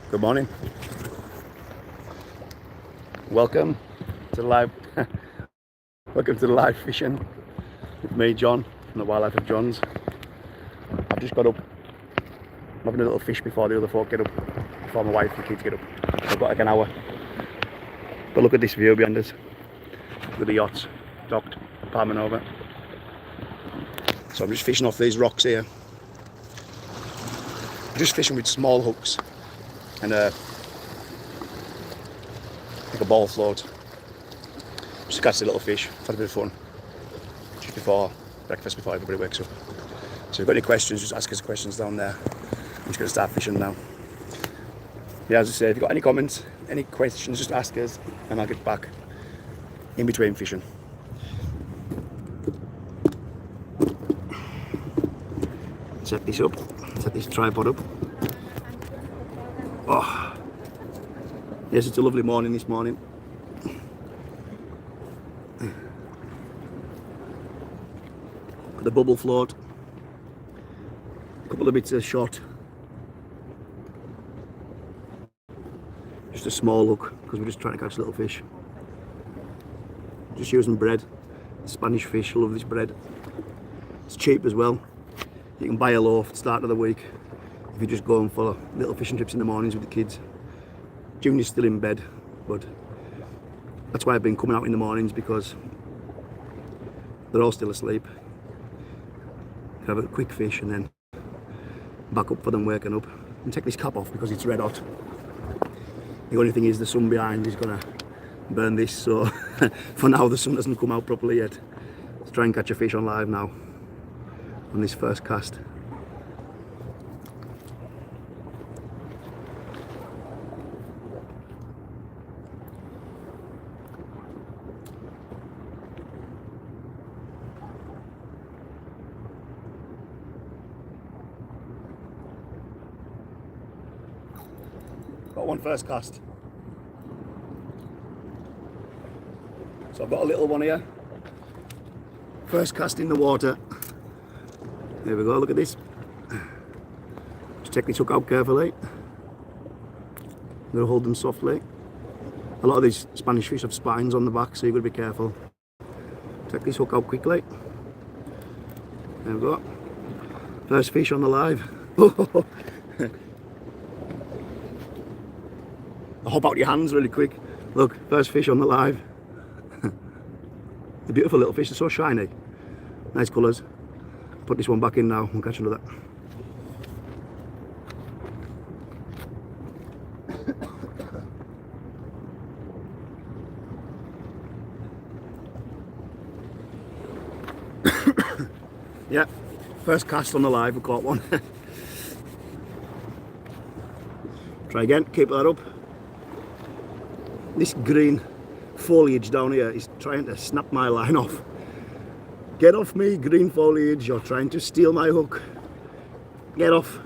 Good morning. Welcome to the live welcome to the live fishing with me, John, from the Wildlife of Johns. I've just got up. I'm having a little fish before the other folk get up, before my wife and kids get up. I've got like an hour. But look at this view behind us. Look at the yachts docked at Palma. So I'm just fishing off these rocks here. I'm just fishing with small hooks and like a ball float. Just catch a little fish, had a bit of fun. Just before breakfast, before everybody wakes up. So if you've got any questions, just ask us questions down there. I'm just going to start fishing now. Yeah, as I say, if you've got any comments, any questions, just ask us and I'll get back in between fishing. Set this up, set this tripod up. Oh, yes, it's a lovely morning this morning. Got the bubble float, a couple of bits of shot, just a small hook because we're just trying to catch little fish. Just using bread, Spanish fish, love this bread. It's cheap as well. You can buy a loaf at the start of the week if you're just going for little fishing trips in the mornings with the kids. Junior's still in bed, but that's why I've been coming out in the mornings, because they're all still asleep. Have a quick fish and then back up for them waking up. And take this cap off because it's red hot. The only thing is the sun behind is gonna burn this, so for now the sun hasn't come out properly yet. Let's try and catch a fish on live now on this first cast. Got one first cast. So I've got a little one here. First cast in the water. There we go, look at this. Just take this hook out carefully. I'm going to hold them softly. A lot of these Spanish fish have spines on the back, so you've got to be careful. Take this hook out quickly. There we go. First fish on the live. Hop out your hands really quick. Look, first fish on the live. The beautiful little fish, they're so shiny. Nice colours. Put this one back in now, we'll catch another. Yeah, first cast on the live, we caught one. Try again, keep that up. This green foliage down here is trying to snap my line off. Get off me, green foliage, you're trying to steal my hook. Get off.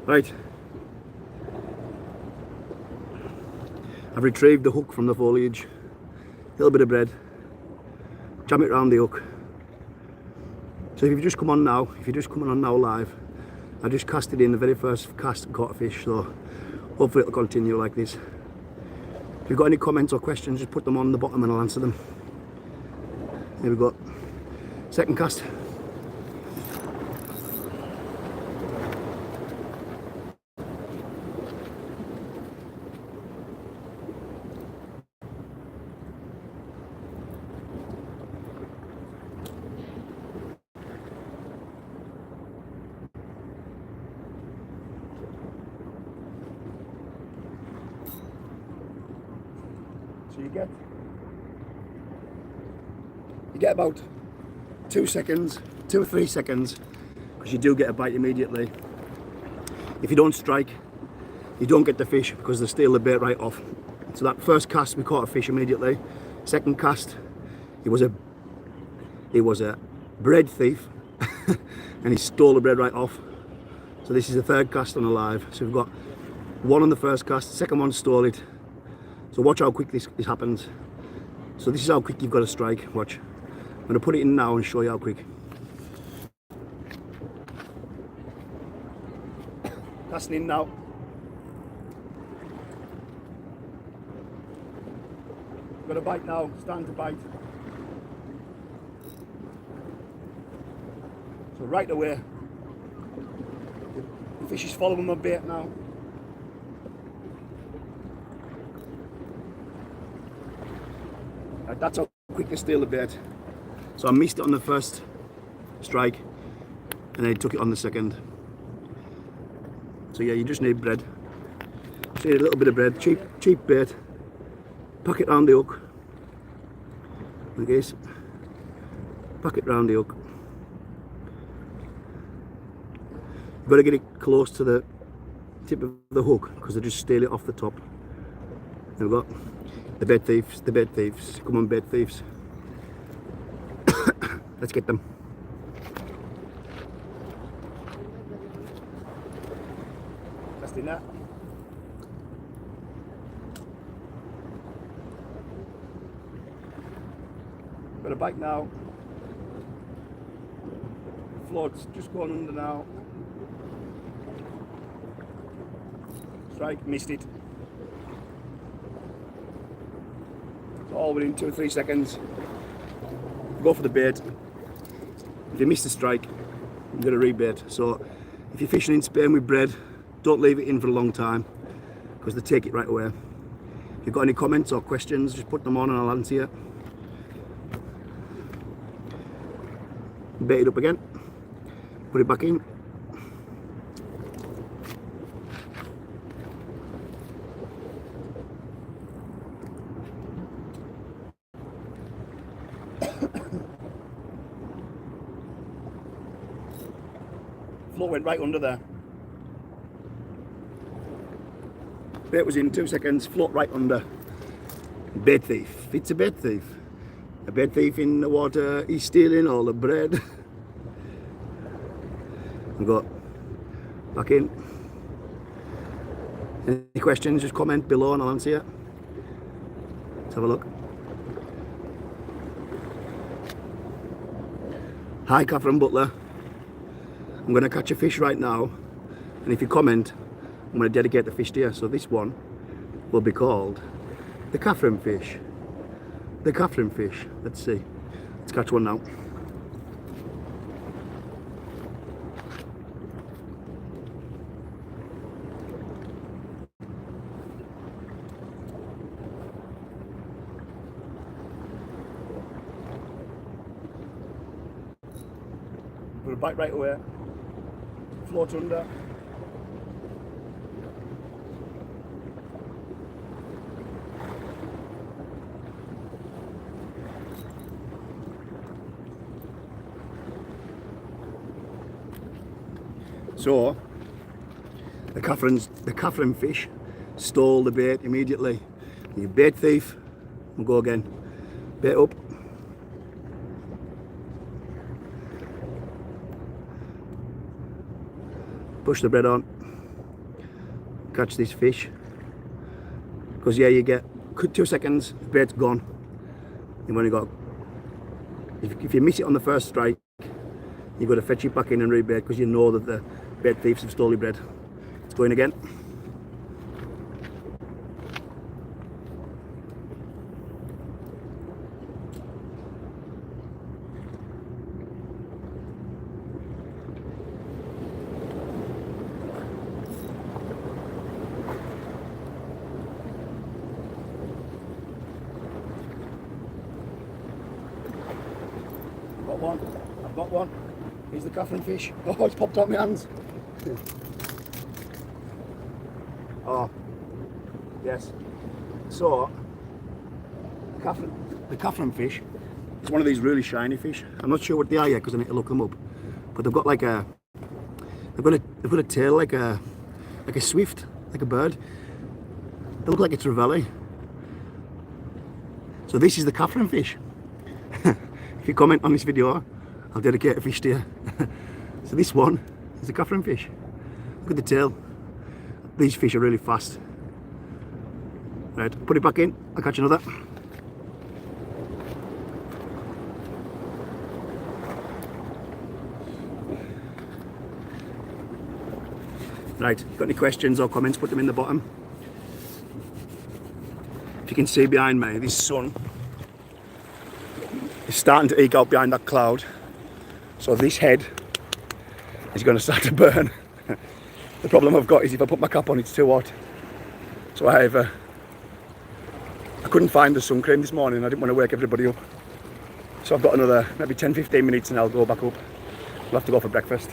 Right. I've retrieved the hook from the foliage. A little bit of bread. Jam it round the hook. So if you've just come on now, if you're just coming on now live, I just cast it in the very first cast and caught a fish, so hopefully it'll continue like this. If you've got any comments or questions, just put them on the bottom and I'll answer them. Here we go. Second cast. So you get about 2 seconds, 2 or 3 seconds, because you do get a bite immediately. If you don't strike, you don't get the fish because they steal the bait right off. So that first cast we caught a fish immediately. Second cast, it was a bread thief and he stole the bread right off. So this is the third cast on a live. So we've got one on the first cast, second one stole it. So watch how quick this happens. So this is how quick you've got to strike. Watch. I'm going to put it in now and show you how quick. Casting in now. Got a bite now, starting to bite. So right away, the fish is following my bait now. Right, that's how quick they steal the bait. So I missed it on the first strike and I took it on the second. So yeah, you just need bread. Just need a little bit of bread, cheap bait. Pack it round the hook. Like this. Pack it round the hook. You've got to get it close to the tip of the hook because they just steal it off the top. There we go. The bait thieves, the bait thieves. Come on, bait thieves. Let's get them. Just in that. Got a bite now. Float's just going under now. Strike, missed it. It's all within 2 or 3 seconds. Go for the bait. If you miss the strike, you're going to rebait. So if you're fishing in Spain with bread, don't leave it in for a long time because they take it right away. If you've got any comments or questions, just put them on and I'll answer you. Bait it up again, put it back in. Float went right under there. Bait was in 2 seconds, float right under. Bait thief, it's a bait thief. A bait thief in the water, he's stealing all the bread. And go back in. Any questions, just comment below and I'll answer you. Let's have a look. Hi Catherine Butler. I'm going to catch a fish right now, and if you comment, I'm going to dedicate the fish to you. So this one will be called the Catherine fish. The Catherine fish. Let's see. Let's catch one now. Put a bite right away. Float under. So the Catherine fish stole the bait immediately. You bait thief. We'll go again. Bait up. Push the bread on. Catch this fish. Because yeah, you get 2 seconds, the bait's gone. You've only got. If you miss it on the first strike, you've got to fetch it back in and rebait because you know that the bait thieves have stolen your bread. It's going again. I've got one. Here's the Catherine fish. Oh, it's popped out my hands. Oh, yes. So, the Catherine fish is one of these really shiny fish. I'm not sure what they are yet because I need to look them up. But they've got like they've got a tail like a swift, like a bird. They look like a trevally. So this is the Catherine fish. If you comment on this video, I'll dedicate a fish to you. So this one is the Catherine fish. Look at the tail. These fish are really fast. Right, put it back in. I'll catch another. Right, got any questions or comments, put them in the bottom. If you can see behind me, this sun is starting to eke out behind that cloud. So this head is going to start to burn. The problem I've got is if I put my cap on, it's too hot. So I couldn't find the sun cream this morning. I didn't want to wake everybody up. So I've got another maybe 10-15 minutes and I'll go back up. I'll have to go for breakfast.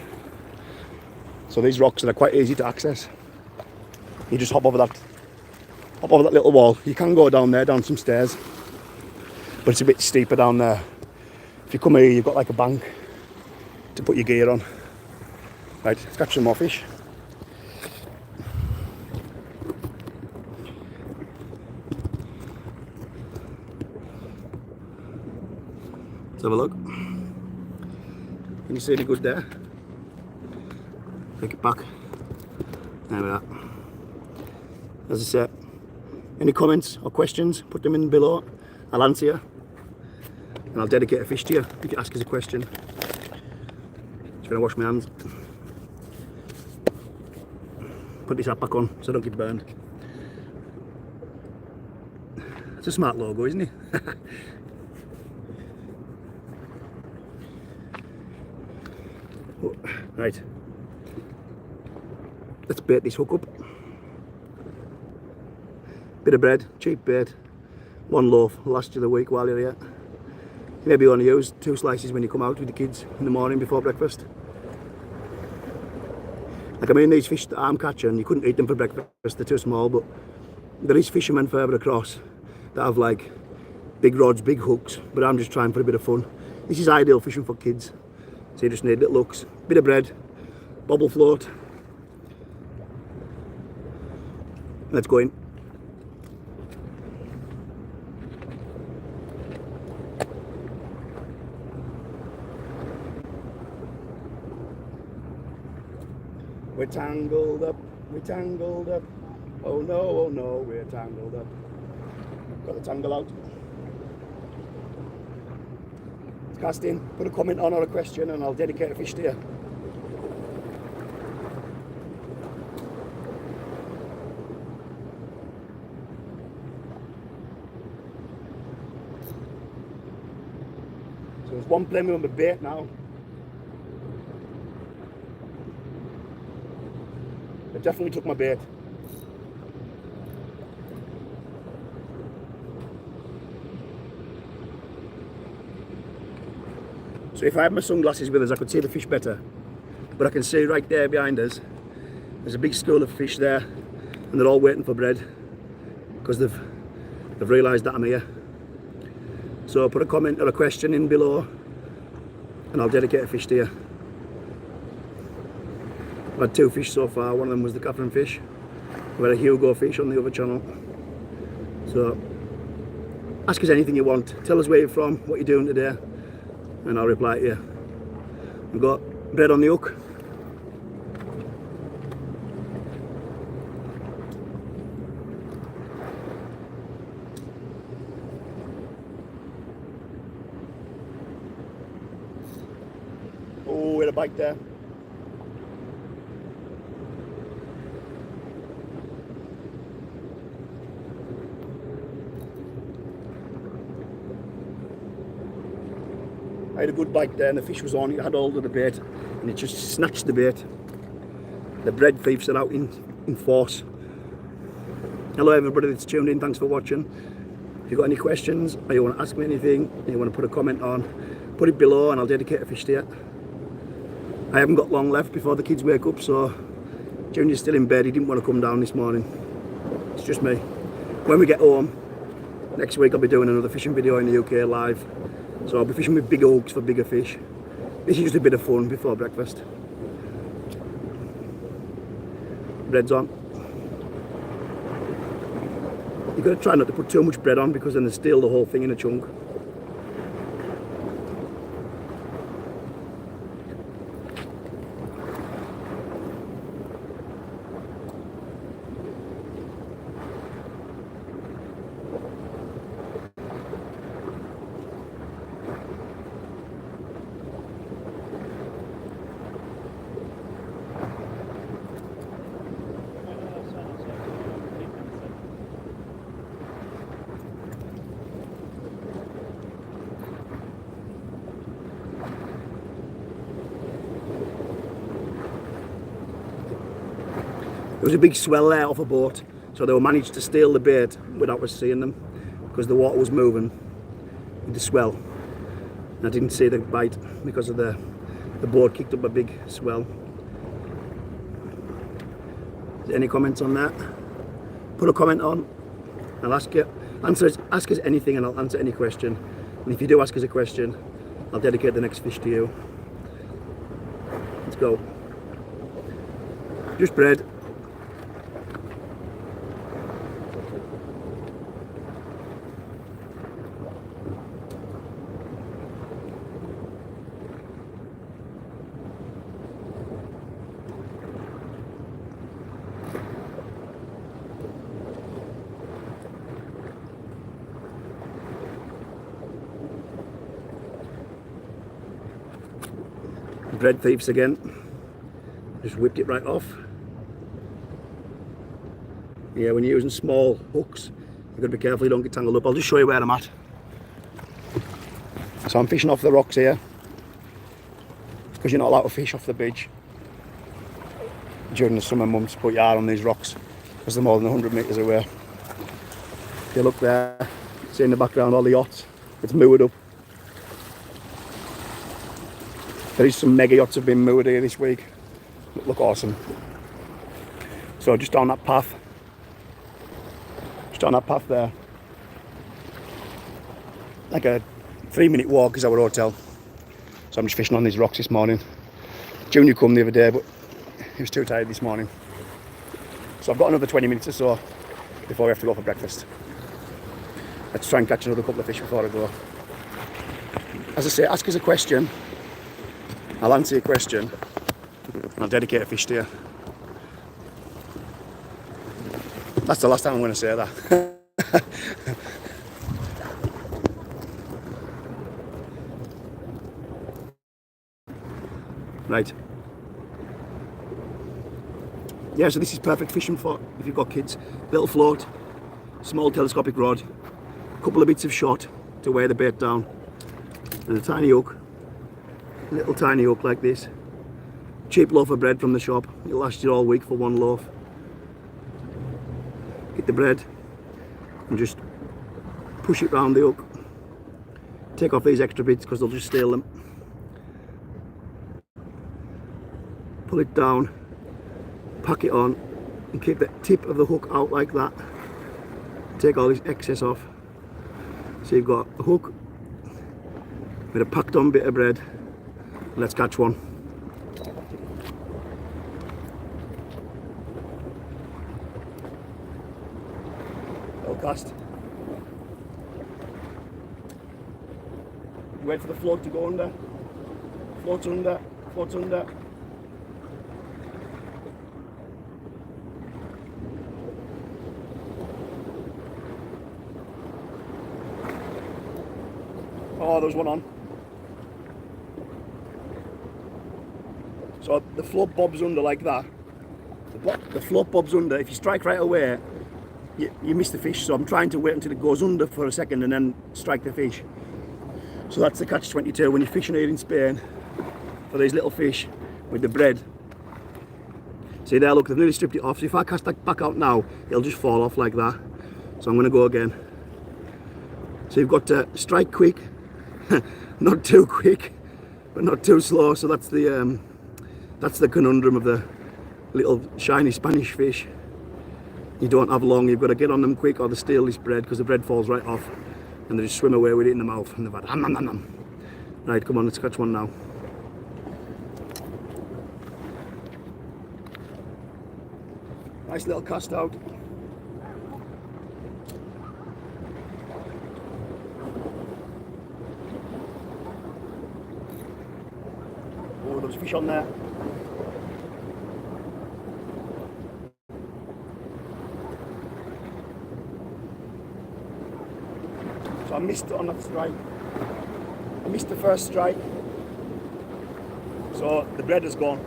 So these rocks are quite easy to access. You just hop over that little wall. You can go down there, down some stairs, but it's a bit steeper down there. If you come here, you've got like a bank to put your gear on. Right, let's catch some more fish. Let's have a look. Can you see any good there? Take it back. There we are. As I said, any comments or questions, put them in below. I'll answer you. And I'll dedicate a fish to you. You can ask us a question. Just gonna wash my hands. Put this hat back on so I don't get burned. It's a smart logo, isn't it? Right. Let's bait this hook up. Bit of bread, cheap bait. One loaf will last you the week while you're here. You maybe only use 2 slices when you come out with the kids in the morning before breakfast. Like, I mean, these fish that I'm catching, you couldn't eat them for breakfast, they're too small, but there is fishermen further across that have like big rods, big hooks, but I'm just trying for a bit of fun. This is ideal fishing for kids. So you just need little hooks, bit of bread, bobble float. Let's go in. We're tangled up, we're tangled up. Oh no, we're tangled up. Got the tangle out. Let's cast in, put a comment on or a question and I'll dedicate a fish to you. So there's one playing with my bait now. I definitely took my bait. So if I had my sunglasses with us, I could see the fish better. But I can see right there behind us, there's a big school of fish there, and they're all waiting for bread because they've realised that I'm here. So put a comment or a question in below, and I'll dedicate a fish to you. I've had 2 fish so far. One of them was the Catherine fish. I've had a Hugo fish on the other channel. So ask us anything you want. Tell us where you're from, what you're doing today, and I'll reply to you. We've got bread on the hook. Oh, we had a bite there. I had a good bite there and the fish was on, it had hold of the bait and it just snatched the bait. The bread thieves are out in force. Hello everybody that's tuned in, thanks for watching. If you've got any questions or you want to ask me anything, or you want to put a comment on, put it below and I'll dedicate a fish to you. I haven't got long left before the kids wake up, so Junior's still in bed, he didn't want to come down this morning. It's just me. When we get home, next week I'll be doing another fishing video in the UK live. So I'll be fishing with big hooks for bigger fish. This is just a bit of fun before breakfast. Bread's on. You've got to try not to put too much bread on because then they steal the whole thing in a chunk. was a big swell there off a boat, so they managed to steal the bait without us seeing them because the water was moving with the swell. And I didn't see the bite because of the boat kicked up a big swell. Any comments on that? Put a comment on. I'll ask you. Ask us anything and I'll answer any question. And if you do ask us a question, I'll dedicate the next fish to you. Let's go. Just bread. Bread thieves again. Just whipped it right off. Yeah, when you're using small hooks, you've got to be careful you don't get tangled up. I'll just show you where I'm at. So I'm fishing off the rocks here, because you're not allowed to fish off the beach during the summer months, but you are on these rocks because they're more than 100 metres away. If you look there, see in the background all the yachts, it's moored up. There is some mega yachts have been moored here this week. Look awesome. So just on that path there, like a 3-minute walk is our hotel. So I'm just fishing on these rocks this morning. Junior come the other day, but he was too tired this morning. So I've got another 20 minutes or so before we have to go for breakfast. Let's try and catch another couple of fish before I go. As I say, ask us a question. I'll answer your question and I'll dedicate a fish to you. That's the last time I'm going to say that. Right. Yeah, so this is perfect fishing for if you've got kids. Little float, small telescopic rod, a couple of bits of shot to weigh the bait down, and a tiny hook. Little tiny hook like this. Cheap loaf of bread from the shop. It'll last you all week for one loaf. Get the bread and just push it round the hook. Take off these extra bits because they'll just steal them. Pull it down, pack it on, and keep the tip of the hook out like that. Take all this excess off. So you've got a hook with a packed on bit of bread. Let's catch one. Little cast. Wait for the float to go under. Float's under, float's under. Oh, there's one on. So the float bobs under like that. The float bobs under. If you strike right away, you miss the fish. So I'm trying to wait until it goes under for a second and then strike the fish. So that's the catch-22 when you're fishing here in Spain for these little fish with the bread. See there, look, they've nearly stripped it off. So if I cast that back out now, it'll just fall off like that. So I'm going to go again. So you've got to strike quick, not too quick, but not too slow. So that's the conundrum of the little shiny Spanish fish. You don't have long, you've got to get on them quick or they steal this bread because the bread falls right off and they just swim away with it in the mouth and they've had am. Right, come on, let's catch one now. Nice little cast out. Oh, there's fish on there. So I missed it on that strike. I missed the first strike. So the bread is gone.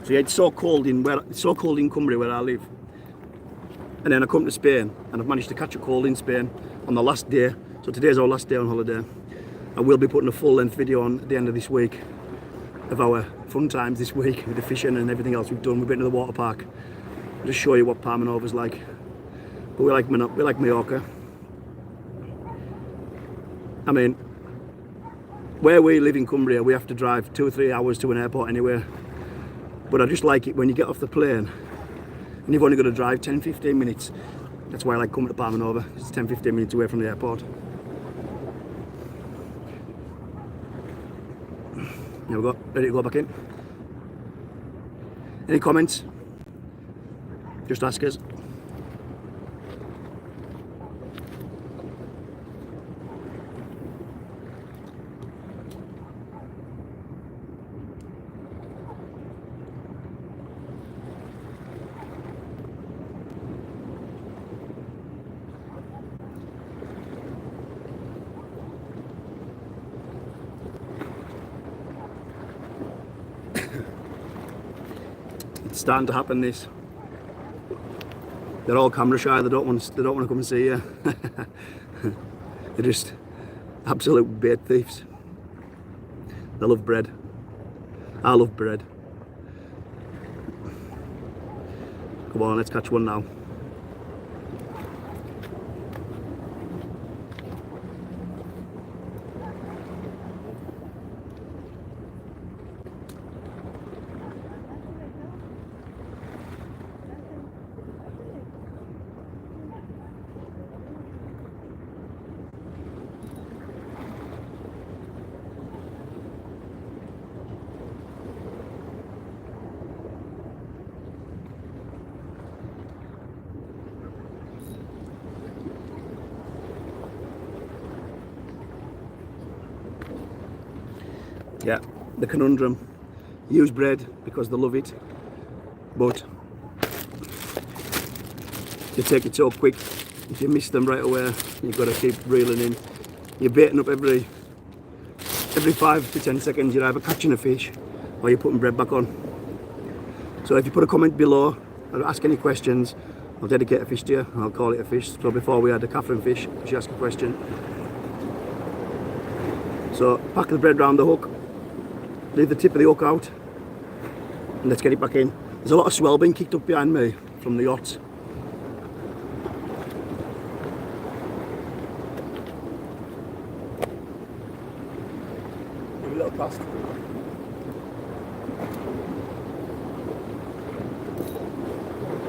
So yeah, it's so cold in Cumbria where I live. And then I come to Spain and I've managed to catch a cold in Spain on the last day. So today's our last day on holiday. I will be putting a full length video on at the end of this week of our fun times this week with the fishing and everything else we've done. We've been to the water park. I'll just show you what Palma Nova's like. But we like Mallorca. I mean, where we live in Cumbria, we have to drive 2 or 3 hours to an airport anywhere. But I just like it when you get off the plane and you've only got to drive 10-15 minutes. That's why I like coming to Palma Nova. It's 10-15 minutes away from the airport. There we go, ready to go back in. Any comments? Just ask us. It's starting to happen, this. They're all camera shy, they don't want to come and see you. They're just absolute bait thieves. They love bread. I love bread. Come on, let's catch one now. Yeah, the conundrum. Use bread because they love it, but you take it so quick. If you miss them right away, you've got to keep reeling in. You're baiting up every 5 to 10 seconds. You're either catching a fish or you're putting bread back on. So if you put a comment below or ask any questions, I'll dedicate a fish to you. I'll call it a fish. So before we had a Catherine fish, she asked a question. So pack the bread round the hook. Leave the tip of the hook out and let's get it back in. There's a lot of swell being kicked up behind me from the yachts. Give a little cast.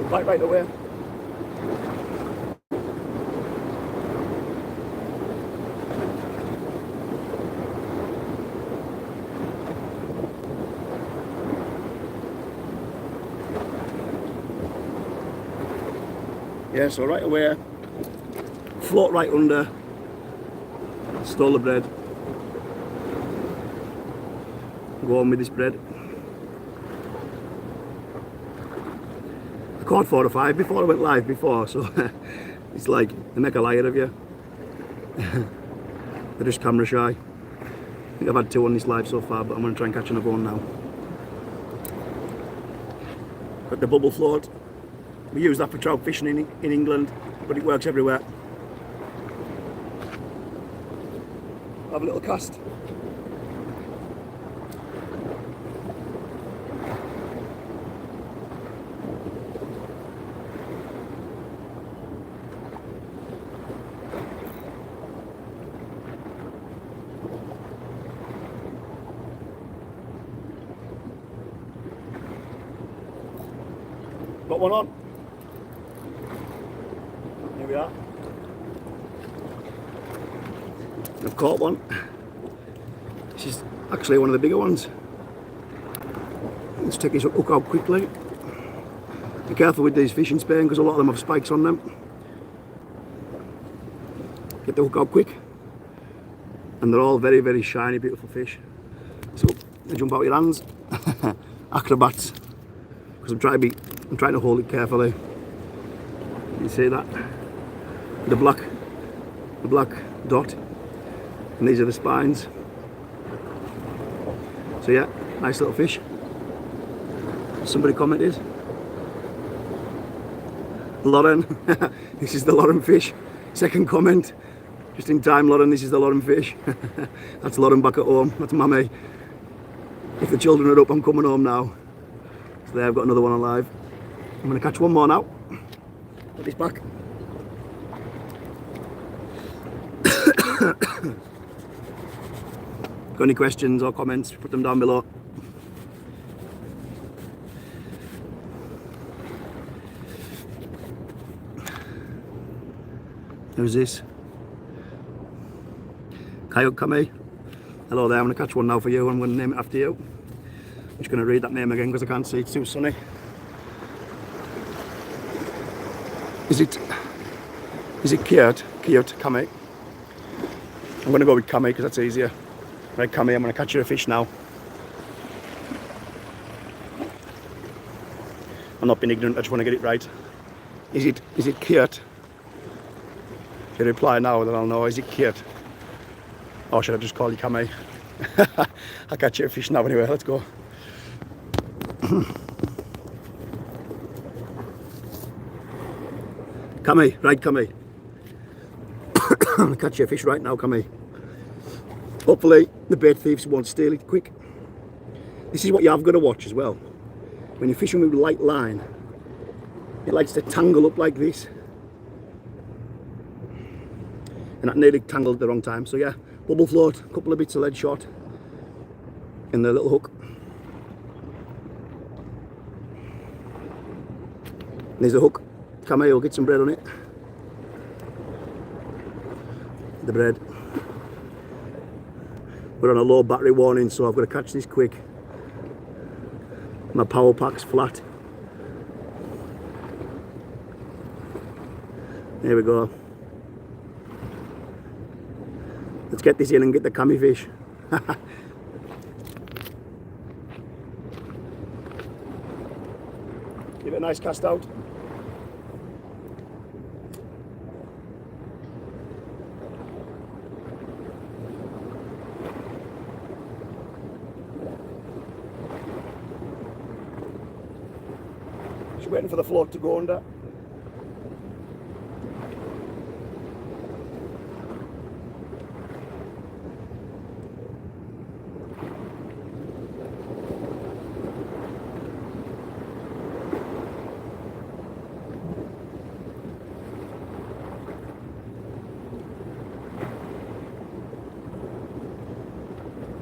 Bite right away. Yeah, so right away, float right under, stole the bread, go on with this bread. I caught 4 or 5 before I went live before, so it's like they make a liar of you. They're just camera shy. I think I've had 2 on this live so far, but I'm going to try and catch another one now. Got the bubble float. We use that for trout fishing in England, but it works everywhere. Have a little cast. Got one on. Here we are. I've caught one. This is actually one of the bigger ones. Let's take his hook out quickly. Be careful with these fish in Spain because a lot of them have spikes on them. Get the hook out quick. And they're all very, very shiny, beautiful fish. So they jump out your hands. Acrobats. Because I'm trying to hold it carefully. You see that? The black dot. And these are the spines. So yeah, nice little fish. Somebody commented. Lauren, this is the Lauren fish. Second comment. Just in time, Lauren. This is the Lauren fish. That's Lauren back at home. That's Mummy. If the children are up, I'm coming home now. So there, I've got another one alive. I'm going to catch one more now. Put this back. Got any questions or comments, put them down below. Who's this? Coyote Kame. Hello there, I'm going to catch one now for you. I'm going to name it after you. I'm just going to read that name again because I can't see, it's too sunny. Is it Coyote? Coyote Kame. I'm going to go with Kame because that's easier. Right, Kame, I'm going to catch you a fish now. I'm not being ignorant, I just want to get it right. Is it Coyote? If you reply now, then I'll know. Is it Coyote? Or should I just call you Kame? I'll catch you a fish now anyway, let's go. Kame, right, Kame. I'm going to catch you a fish right now, Kame. Hopefully the bait thieves won't steal it quick. This is what you have got to watch as well. When you're fishing with light line, it likes to tangle up like this. And that nearly tangled at the wrong time. So yeah, bubble float, a couple of bits of lead shot in the little hook. There's a hook. Come here, we'll get some bread on it. The bread. We're on a low battery warning, so I've got to catch this quick. My power pack's flat. There we go. Let's get this in and get the cami fish. Give it a nice cast out. Just waiting for the float to go under.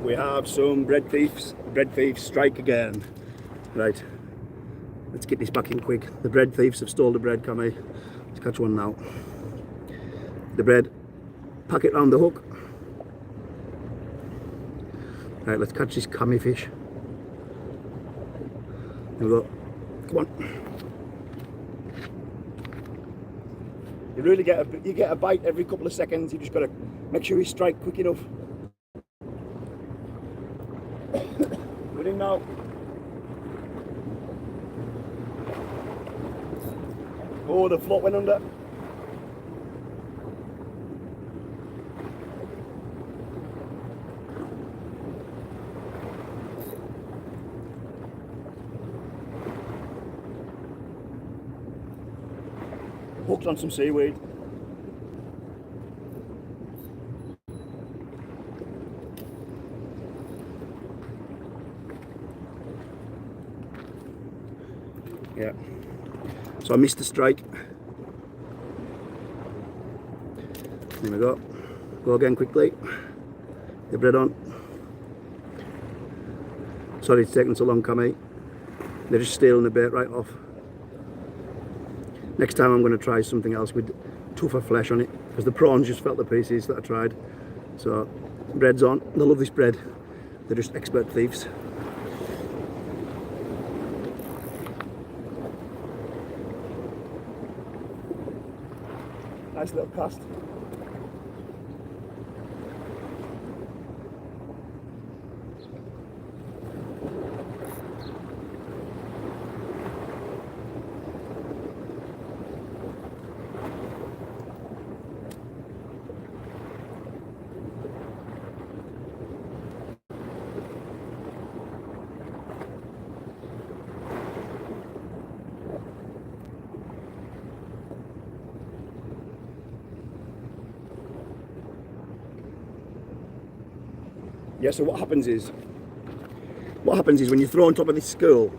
We have some bread thieves strike again. Right, let's get this back in quick. The bread thieves have stole the bread, come here. Let's catch one now. The bread, pack it round the hook. Right, let's catch this cami fish. There we go. Come on. You really get a bite every couple of seconds. You just got to make sure you strike quick enough. We're in now. Oh, the float went under. Hooked on some seaweed. Yeah, so I missed the strike. There we go. Go again quickly. The bread on. Sorry it's taking so long, Cammy. They're just stealing the bait right off. Next time I'm going to try something else with tougher flesh on it, because the prawns just felt the pieces that I tried. So bread's on. They love this bread. They're just expert thieves. Nice little cast. Yeah, so what happens is when you throw on top of this school,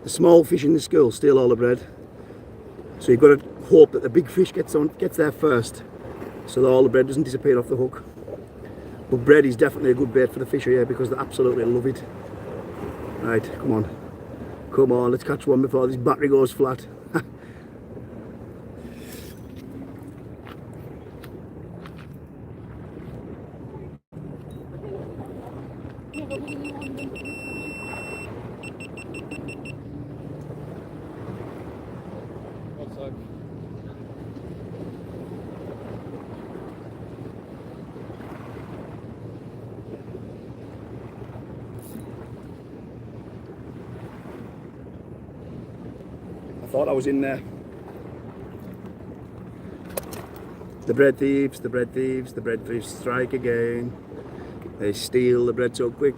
the small fish in the school steal all the bread. So you've got to hope that the big fish gets there first, so that all the bread doesn't disappear off the hook. But bread is definitely a good bait for the fish here because they absolutely love it. Right, come on, let's catch one before this battery goes flat. I thought I was in there. The bread thieves, the bread thieves, the bread thieves strike again. They steal the bread so quick.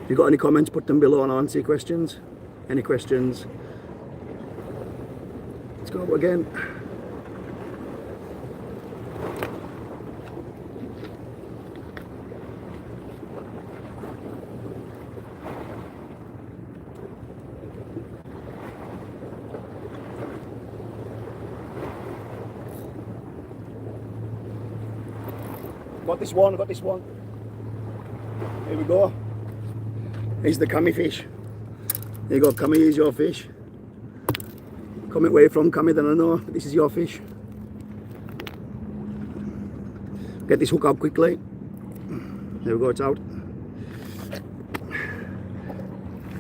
If you've got any comments, put them below and I'll answer your questions. Any questions? Let's go again. Got this one. Here we go. Here's the cami fish. There you go, cami, here's your fish. Comment where you're from, cami, then I know this is your fish. Get this hook out quickly. There we go, it's out.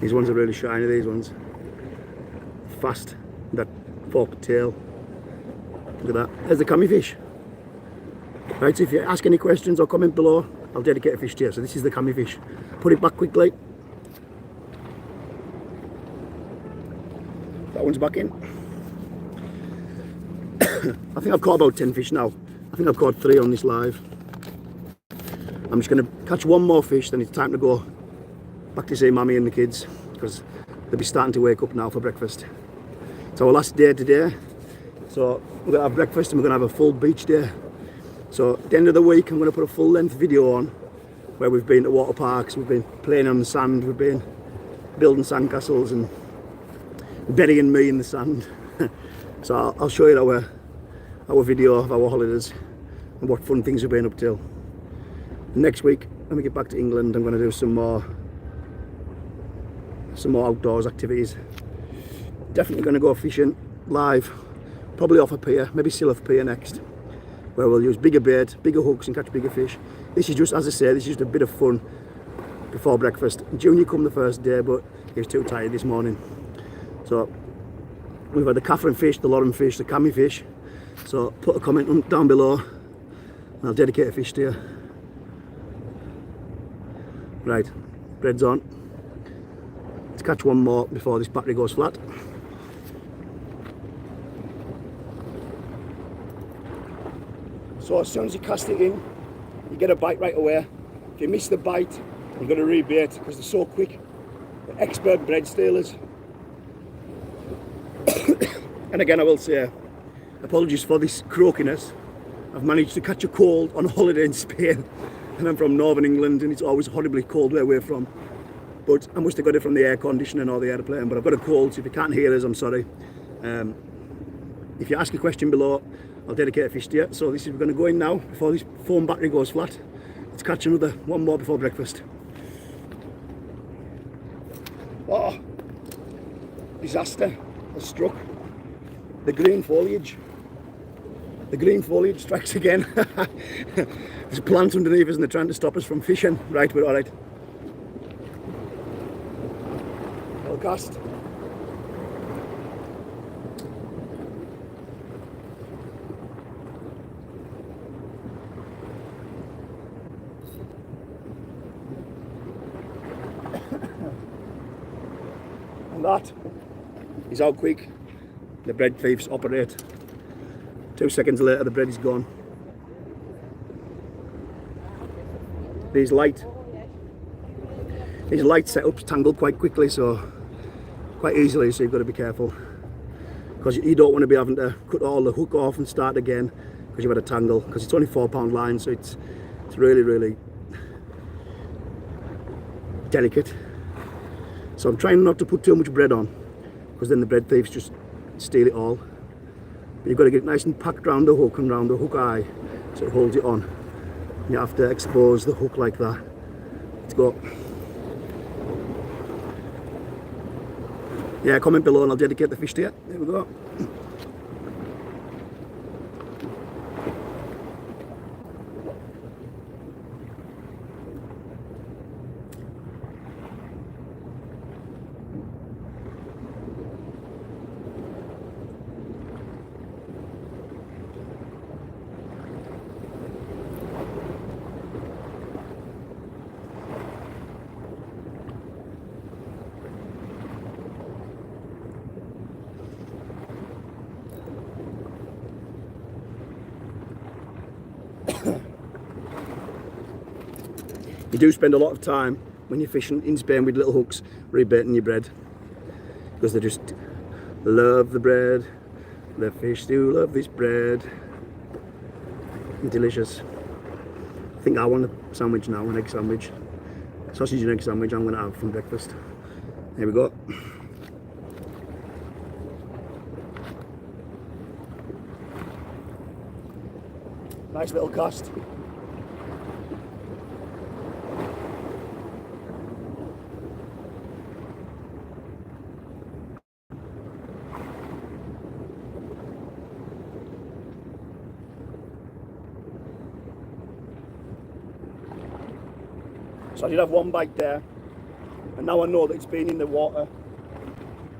These ones are really shiny, these ones. Fast, that forked tail. Look at that, there's the cami fish. Right, so if you ask any questions or comment below, I'll dedicate a fish to you. So this is the cami fish. Put it back quickly. That one's back in. I think I've caught about 10 fish now. I think I've caught 3 on this live. I'm just going to catch one more fish, then it's time to go back to see Mammy and the kids, because they'll be starting to wake up now for breakfast. It's our last day today, so we're going to have breakfast and we're going to have a full beach day. So at the end of the week I'm going to put a full length video on where we've been to water parks, we've been playing on the sand, we've been building sandcastles and burying me in the sand. So I'll show you our video of our holidays and what fun things we've been up till. Next week when we get back to England I'm going to do some more outdoors activities. Definitely going to go fishing live, probably off a pier, maybe Silloth Pier next, where we'll use bigger bait, bigger hooks and catch bigger fish. This is just, as I say, this is just a bit of fun before breakfast. Junior come the first day, but he was too tired this morning. So we've had the Catherine fish, the Lauren fish, the cami fish. So put a comment down below and I'll dedicate a fish to you. Right, bread's on. Let's catch one more before this battery goes flat. So as soon as you cast it in, you get a bite right away. If you miss the bite, you've got to rebait because they're so quick. They're expert bread stealers. And again, I will say, apologies for this croakiness. I've managed to catch a cold on holiday in Spain, and I'm from Northern England, and it's always horribly cold where we're from. But I must have got it from the air conditioning or the airplane. But I've got a cold, so if you can't hear us, I'm sorry. If you ask a question below, I'll dedicate a fish to you. So this is, we're going to go in now before this phone battery goes flat. Let's catch one more before breakfast. Oh, disaster has struck. The green foliage. The green foliage strikes again. There's plants underneath us and they're trying to stop us from fishing. Right, we're alright. I'll cast. And that is how quick the bread thieves operate. 2 seconds later the bread is gone. These light setups tangle quite quickly, so quite easily, so you've got to be careful because you don't want to be having to cut all the hook off and start again because you've had a tangle, because it's only £4 line, so It's really, really delicate. So I'm trying not to put too much bread on, because then the bread thieves just steal it all. But you've got to get it nice and packed around the hook and round the hook eye so it holds it on. You have to expose the hook like that. Let's go. Yeah, comment below and I'll dedicate the fish to you. There we go. You do spend a lot of time when you're fishing in Spain with little hooks rebaiting your bread, because they just love the bread. The fish do love this bread. Delicious. I think I want a sandwich now, an egg sandwich. Sausage and egg sandwich I'm going to have for breakfast. There we go. Nice little cast. So I did have one bite there, and now I know that it's been in the water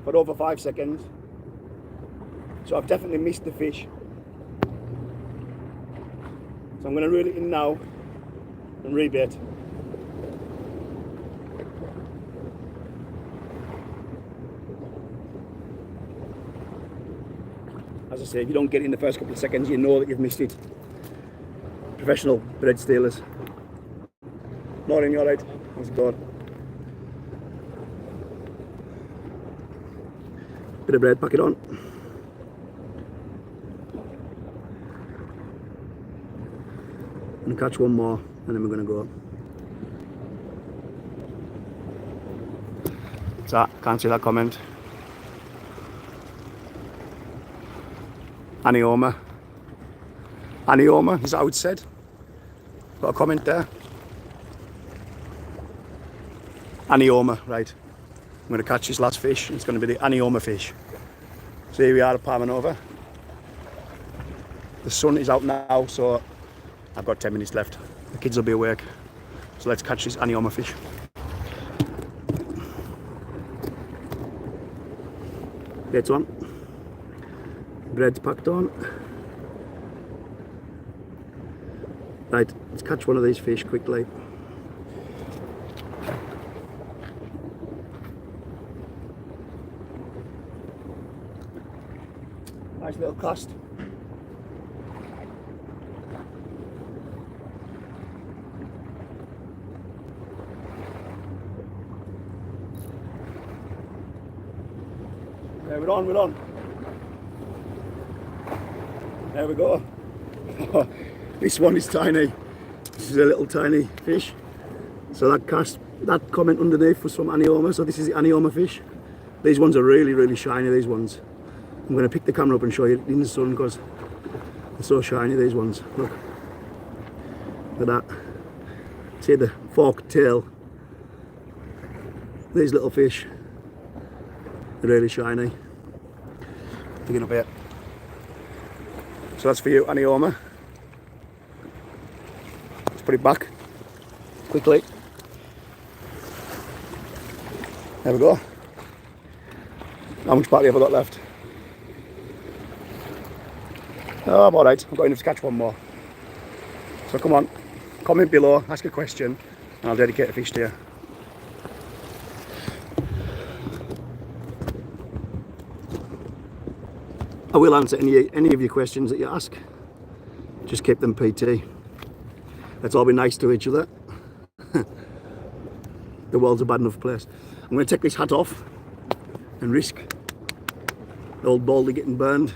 for over 5 seconds. So I've definitely missed the fish. So I'm going to reel it in now and rebait. As I say, if you don't get it in the first couple of seconds, you know that you've missed it. Professional bread stealers. Morning, you alright? How's it going? Bit of bread, pack it on. And catch one more, and then we're going to go. What's that? Can't see that comment. Anioma. Anioma is how it's said. Got a comment there. Anioma, right. I'm going to catch this last fish. It's going to be the Anioma fish. So here we are at Palma. The sun is out now, so I've got 10 minutes left. The kids will be awake. So let's catch this Anioma fish. Bait's on. Bread's packed on. Right, let's catch one of these fish quickly. Nice little cast. Yeah, we're on. There we go. This one is tiny. This is a little tiny fish. So that cast, that comment underneath was from Anioma. So this is the Anioma fish. These ones are really, really shiny, these ones. I'm going to pick the camera up and show you in the sun because they're so shiny, these ones. Look at that. See the forked tail. These little fish, they're really shiny. Picking up here. So that's for you, Anioma. Let's put it back quickly. There we go. How much battery have I got left? Oh, I'm alright. I've got enough to catch one more. So come on, comment below, ask a question, and I'll dedicate a fish to you. I will answer any of your questions that you ask. Just keep them PT. Let's all be nice to each other. The world's a bad enough place. I'm going to take this hat off and risk the old baldy getting burned,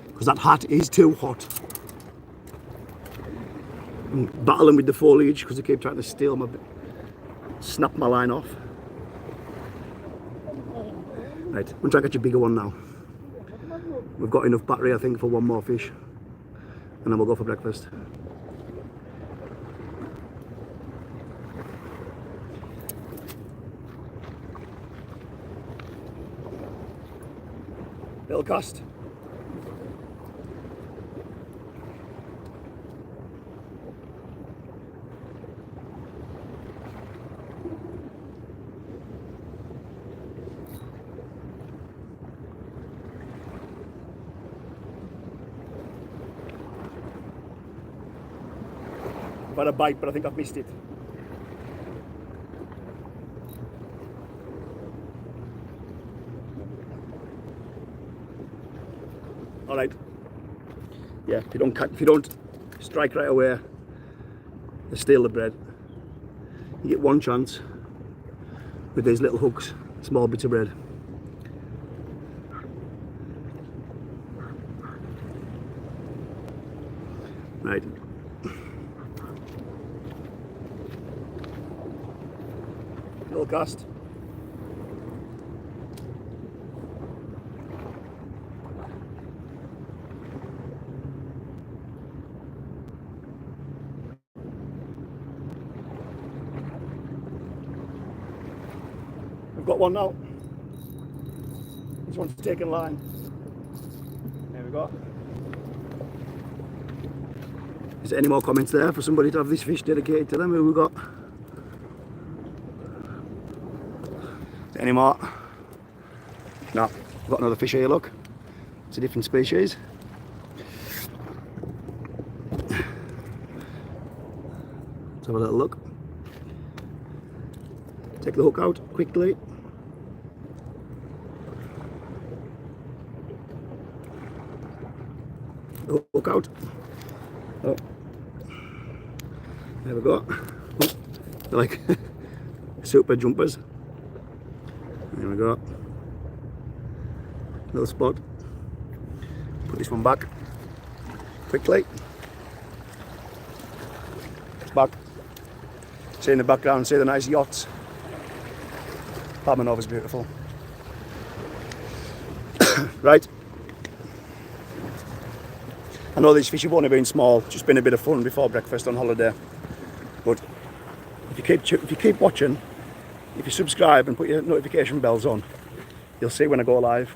because that hat is too hot. I'm battling with the foliage because they keep trying to snap my line off. Right, I'm going to try and catch a bigger one now. We've got enough battery, I think, for one more fish, and then we'll go for breakfast. Little cast. I've had a bite, but I think I've missed it. All right. Yeah, if you don't strike right away, they steal the bread. You get one chance with these little hooks, small bits of bread. Right. Little cast. We've got one now. This one's taken line. There we go. Is there any more comments there for somebody to have this fish dedicated to them? Who we got? Is there any more? No. We've got another fish here, look. It's a different species. Let's have a little look. Take the hook out quickly. The hook out. Oh. There we go. Oh. They're like super jumpers. There we go. Little spot. Put this one back quickly. Back. See in the background, see the nice yachts. Palma is beautiful. Right. I know these fish have only been small, just been a bit of fun before breakfast on holiday. But if you keep watching, if you subscribe and put your notification bells on, you'll see when I go live,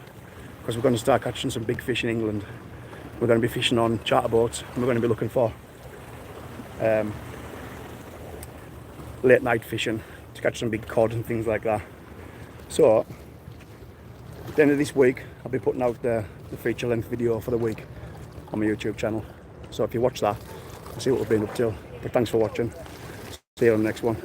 because we're going to start catching some big fish in England. We're going to be fishing on charter boats, and we're going to be looking for late night fishing to catch some big cod and things like that. So at the end of this week, I'll be putting out the feature length video for the week on my YouTube channel. So if you watch that, you'll see what we've been up to. But thanks for watching. See you on the next one.